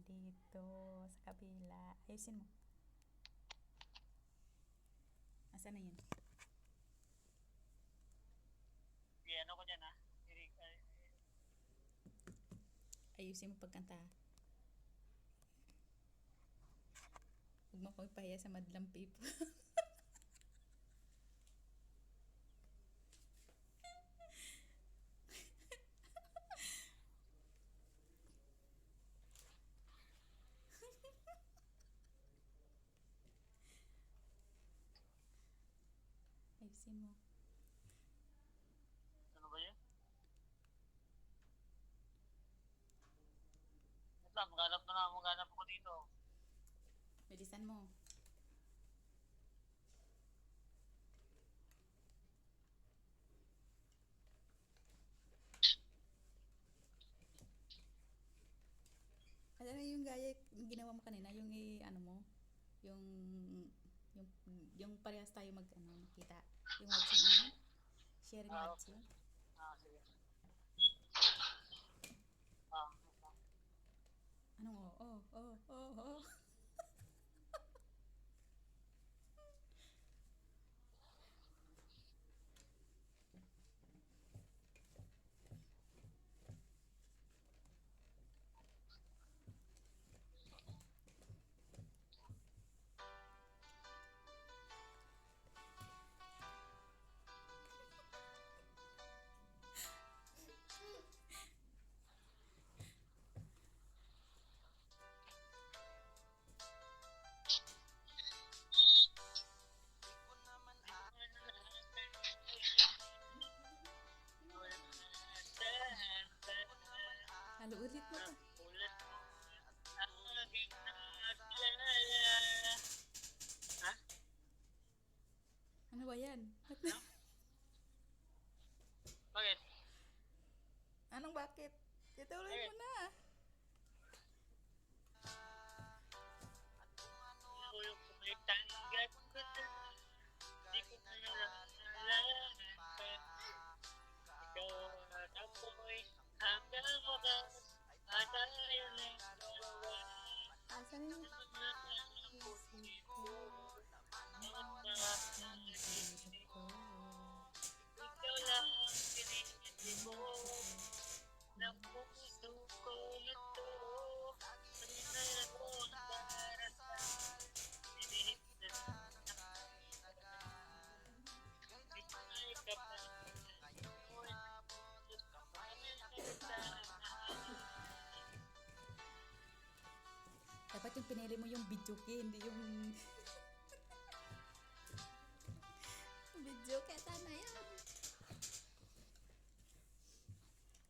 dito sa kabila. Ayusin mo. Asan na yun? Ano ko dyan, ha? Ayusin mo pagkanta. Huwag mo akong ipahiya sa madlang people. Ayusin mo. Ano ba yun? Wait lang, maghanap ako dito. Bilisan mo. Alam mo yung gaya yung ginawa mo kanina, yung ano mo, yung yung parehas tayo makita. Yung watching ano? Sharing watching. Sige. Wait lang. Anong oh. Halo ulit mo to. Ha? Ano ba yan? Bakit? Anong bakit? Ituloy mo na. Yung kumitanggap ko na, di ko na nalalaman pa. Ikaw at ako'y hanggang wakas, at tayo lang dalawa. Asan yung Pusin ko, nakakaisip ko. Ikaw lang pinipili mo, na puso ko ito. Tingnan mo ang darasal, pinip na Ika'y kapal ngayon, dapat yung pinili mo yung video key, hindi yung video key. Tama yan.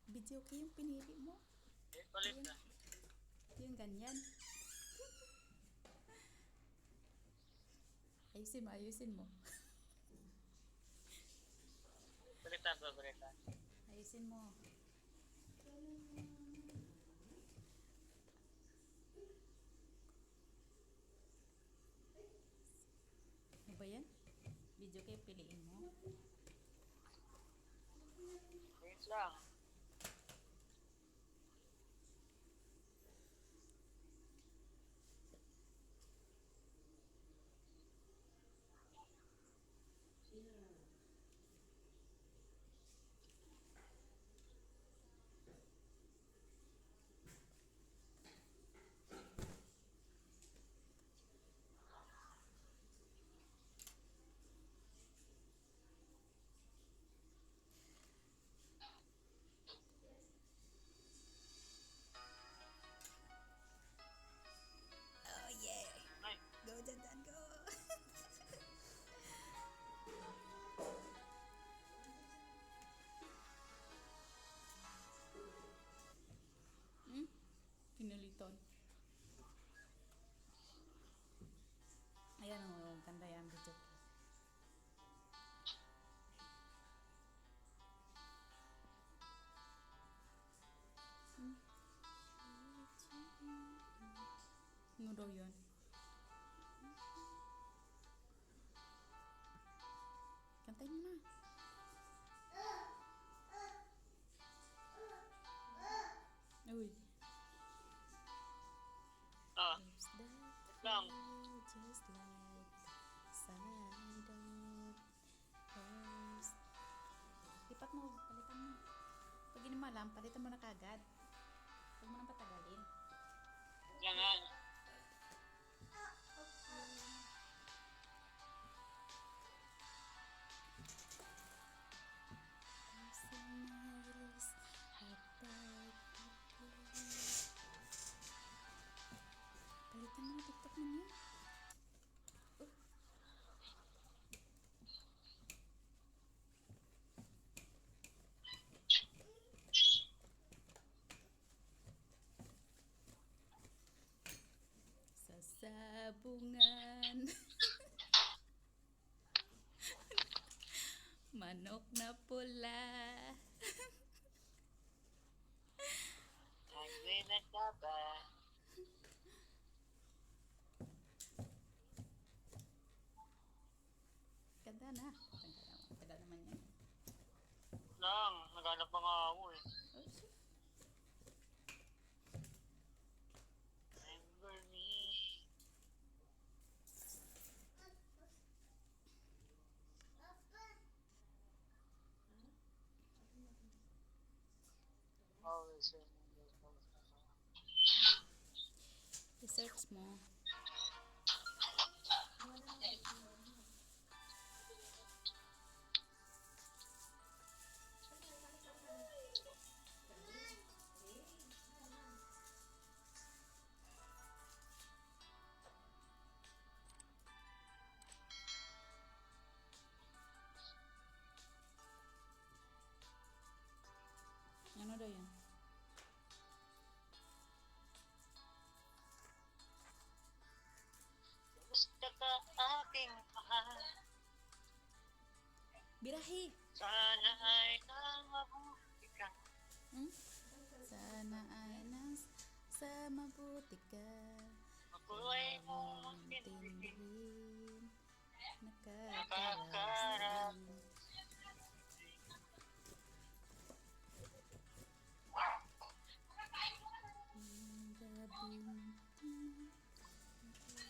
Video key yung pinili mo. Palit na. Yung ganyan. Ayusin mo. Baliktad. Ayusin mo. Ano ba yan? Video key piliin mo. Wait lang. Oh yeah. Ay, Go dyan, go. Pinuliton. Ayan o, ganda yan video. Ano daw yun? Kantayin mo na. Uy. lang. just like side of hers. Lipat mo, palitan mo. Pag hindi mo alam, palitan mo na kagad. Huwag mo nang patagalin. Yan nga. Smiles habang palitan mo na TikTok ninyo. Sa sabungan. Manok na pula. Ay, nagkaba. Ganda na. Tagal naman yan. Lang, naghanap pa nga ako eh. Oh, shit. Remember me. Always remember. I-search mo. Ano daw yan? Gusto ka aking mahal. Birahe! Sana ay mabuti ka. Hmm? Sana ay nasa mabuti ka. Ako ay mong Intindihin. Nakakarap. Nakakarasan.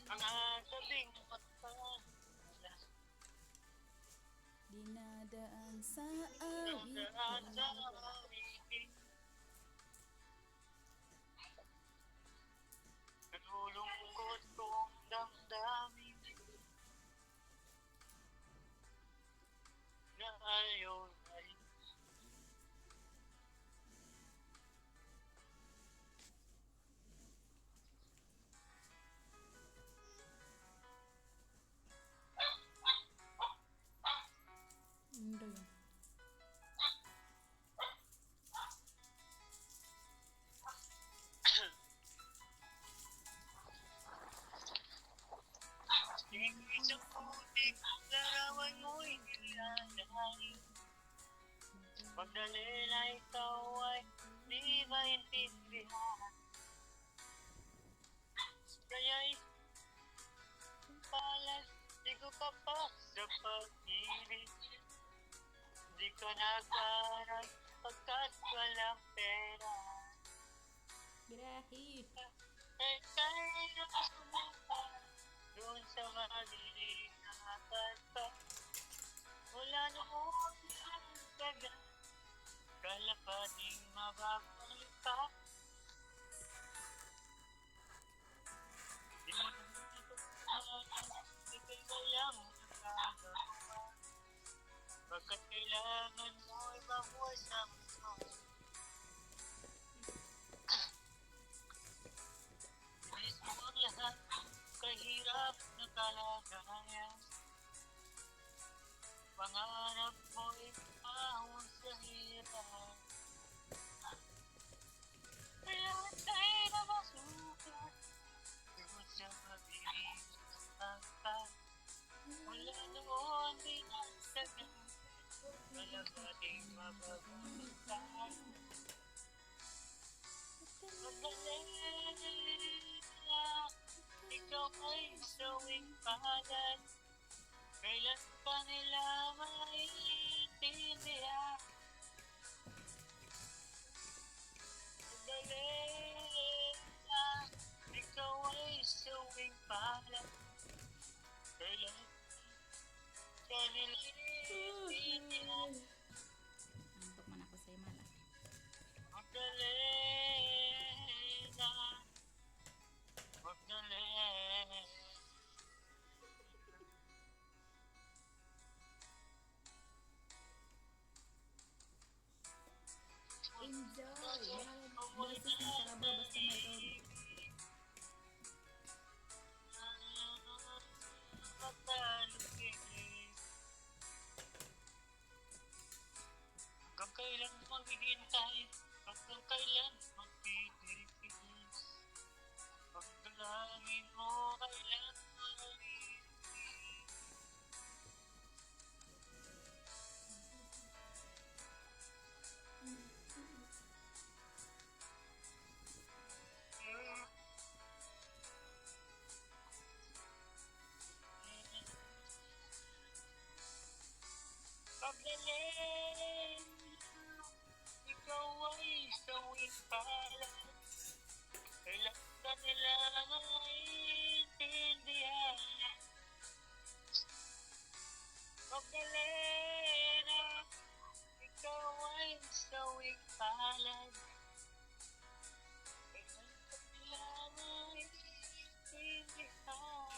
Mga gabing magpapala. Dinadaan sa Dinadaan sa awit. awit. Nalulungkot kong damdamin na ayaw ay Ano daw yan? isang putik larawan mo'y nilalain. Pagdali na ikaw ay di maintindihan. Kaya'y palas, di ko ka pa sa pag-ibig. Di ka nag-aral pagkat walang pera. Birahe! Eh kaya na sumuka doon sa madilim na kata. Wala na mo ang taga, kalapating mababalik ka. Di mo na dito ikay walang nakagawa. Pagkat kailangan mo'y mabuhay sa mundo. Bilis mo ang lahat, kahirap na kalagayan. Pangarap mo'y ahon sa hirap. Kaya tayo na masukat doon sa mabilis ka. Wala noon din ang tagal, wala ka ding mababalikan. Madali na ikaw ay sawing palad. Kailan pa nila maiintindihan? Madali na ikaw ay sawing palad. Antok man ako sa imala. Magdalena, Magdalena. Enjoy! Basta sa Carabao, basta mayroon. Hanggang kailan maghihintay? Hanggang kailan magtitiis? Pagdalangin mo kailan malinis? Pagdalangin, ikaw ay sawing palad. Kailan ka nila maintindihan? Magdalena, ikaw ay sawing palad. Kailan ka nila maintindihan?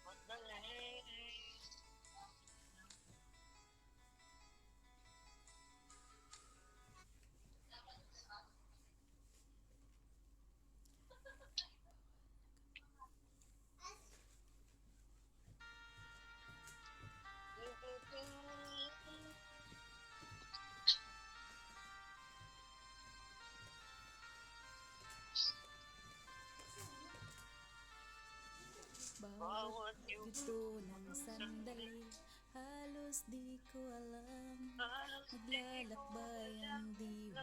Magdalena. Bawat yugto ng sandali, halos di ko alam. Naglalakbay ang diwa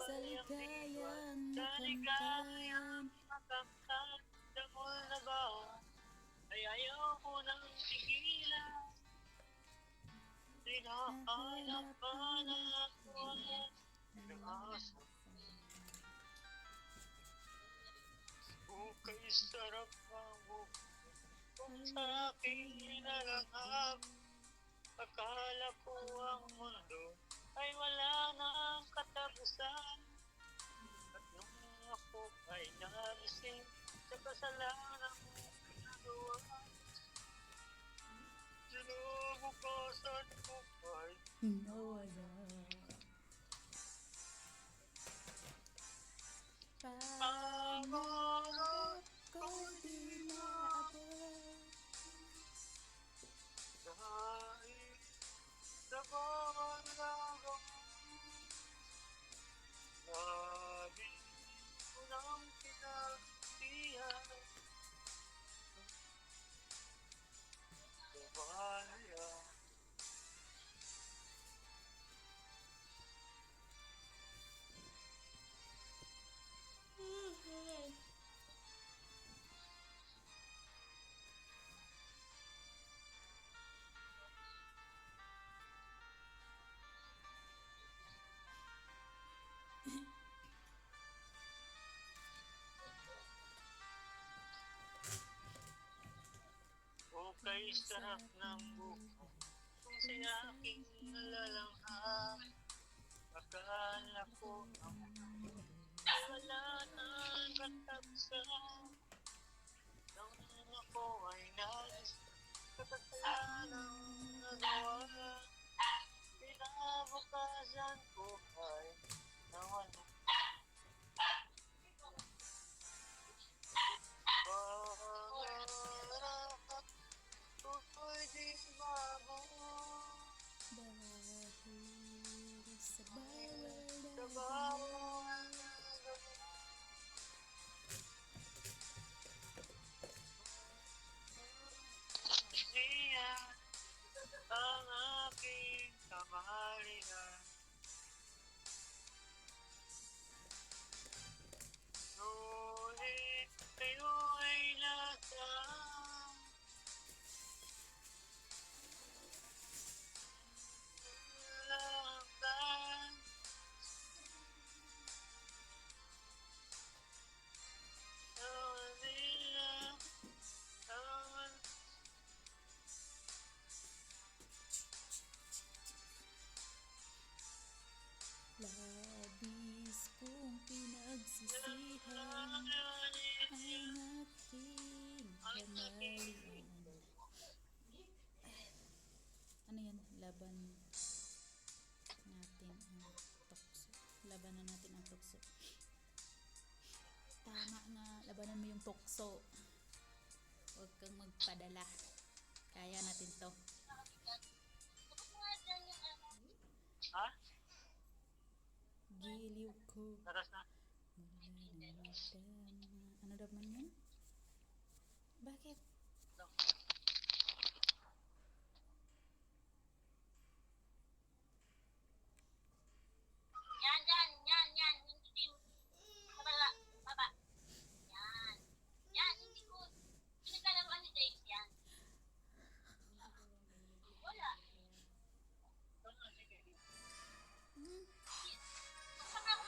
sa ligayang makamtan. Makamtan, damol na ba? Ay ayaw ko nang tigilan. Hinahanap pa na ako ng aso. Kay sarap ang buhay kung sa aking inalanghap. Akala ko ang mundo ay wala nang katapusan. At nung ako ay nagising sa kasalanan kong ginagawa, kinabukasan ko ay Nawala. Pangarap ko di maabot. dahil sa pangalaga. Lagi ko nang pinagtihan sa bayan. Kay sarap ng buhay kung sa aking nalalanghap. Akala ko ang wala nang katapusan. Nang ako ay nais sa kasalanan nagawa, kinabukasan ko ay nawala. Pangarap ko'y di mabuo Dahil sa bawal sa na bawat siya ang aking kamalian. natin ang tukso. Tama nga, labanan mo yung tukso. Huwag kang magpadala. Kaya natin to. Ha? Giliw ko. Taras na. Ano daw man yun? Bakit? Yan. Hindi din. Baba. Yan. Hindi ko. Pinaglalaroan ni Dave yan. Wala. Hmm, Saka ako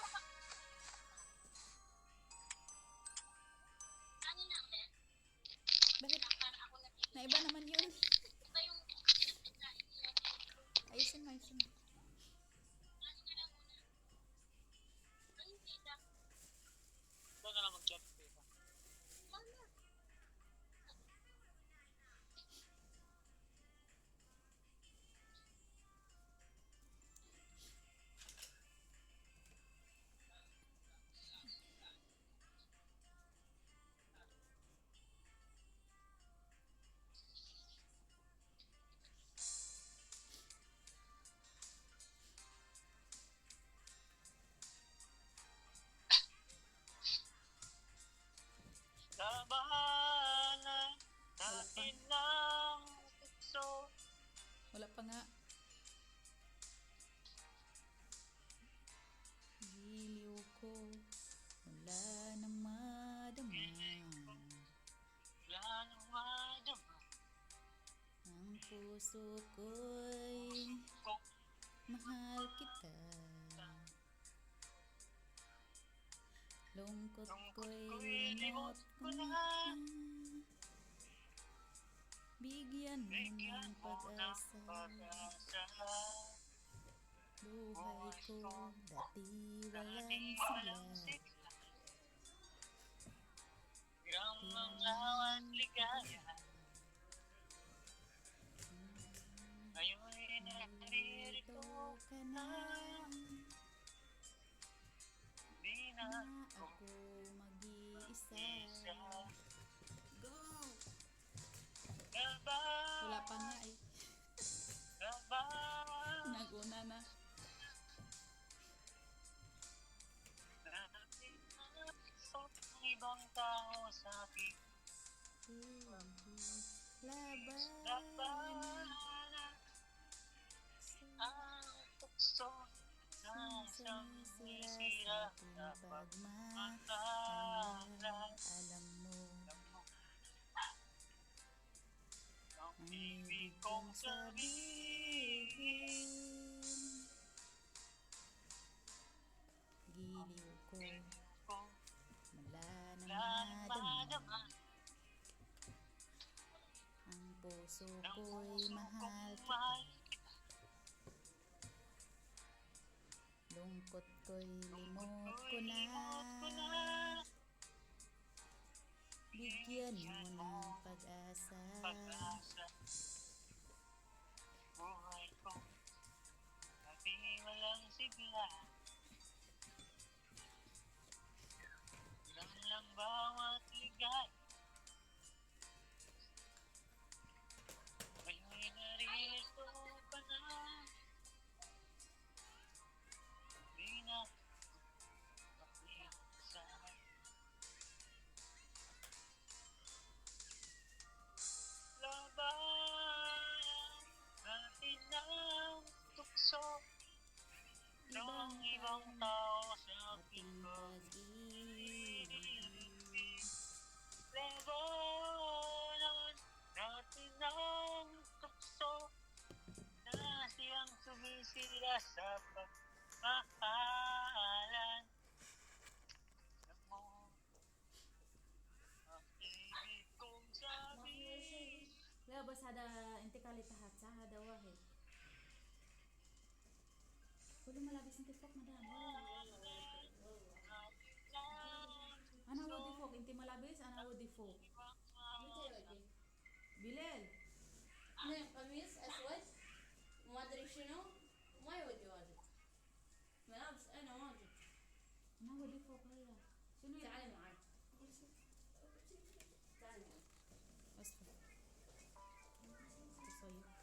Ano na ulit? bakit? Para ako nag-iba Naiba naman yun. yung Ayusin mo. Ano ka lang muna? Ano yung tita? Ito na lang mag-chat. Sana. Labanan natin ng tukso. Wala pa nga. Giliw ko. Wala na madama. Wala nang madama. Ang puso ko'y Kung mahal kita. Lungkot ko'y limot ko na. Bigyan mo bigyan ng mo ng pag-asa. pag-asa. Buhay ko dati Dati walang walang sigla. sigla. Gramang ligaya. Ngayon'y naririto Narito ka na. di na Na ako ako mag-iisa. isa. Go! Wala pa nga eh. Naguna na. Ang ibang tao sa akin. Laban. Labanan ang tukso na isang Sumisira sisira sa sa ating pagmamahalan. Alam mo Ang ang ibig ibig kong kong sabihin, sabihin. Giliw ko. kung Wala nang wala nang madama. madama. Ang puso Ang ko'y puso mahal kong mahal kita. Lungkot ko'y limot ko na. limot ko na. Bigyan mo ng pag-asa. Pag-asa. Buhay ko dati walang sigla. Ilan lang bawat ligay. Ngayon'y narito ka na. Di na mag-iisa. Labanan natin ng tukso ng ibang tao sa ating Ating pag-ibig. labanan natin ng tukso na siyang sumisira sa pagmamahalan. Alam mo, ang ibig kong sabihin. لا بس هذا انت قالي تحت صح هذا واحد كل ملابس انت فوق مدام انا ودي فوق انت ملابس انا ودي فوق بلال أنا قميص أسود وما أدري شنو ما يودي واجد ملابس أنا واجد sa'yo.